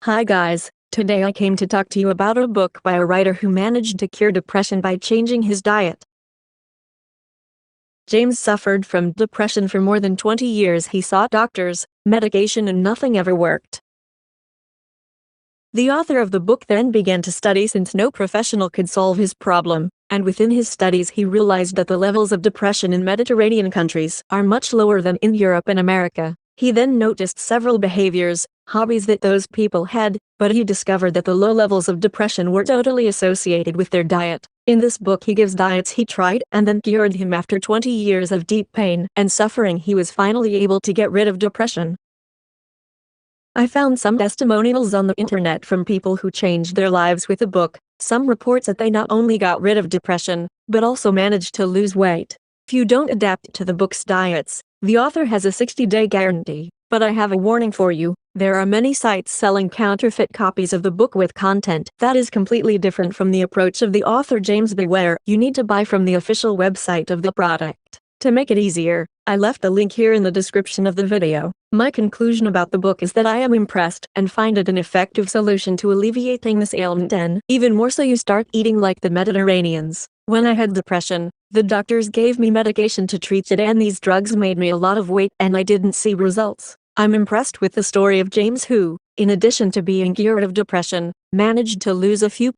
Hi guys, today I came to talk to you about a book by a writer who managed to cure depression by changing his diet. James suffered from depression for more than 20 years. He sought doctors, medication, and nothing ever worked. The author of the book then began to study since no professional could solve his problem, and within his studies he realized that the levels of depression in Mediterranean countries are much lower than in Europe and America. He then noticed several behaviors, hobbies that those people had, but he discovered that the low levels of depression were totally associated with their diet. In this book he gives diets he tried and then cured him. After 20 years of deep pain and suffering, he was finally able to get rid of depression. I found some testimonials on the internet from people who changed their lives with the book. Some reports that they not only got rid of depression, but also managed to lose weight. If you don't adapt to the book's diets, the author has a 60-day guarantee. But I have a warning for you. There are many sites selling counterfeit copies of the book with content that is completely different from the approach of the author. James, beware. You need to buy from the official website of the product. To make it easier, I left a link here in the description of the video. My conclusion about the book is that I am impressed and find it an effective solution to alleviating this ailment, and even more so you start eating like the Mediterraneans. When I had depression, the doctors gave me medication to treat it, and these drugs made me a lot of weight and I didn't see results. I'm impressed with the story of James, who, in addition to being cured of depression, managed to lose a few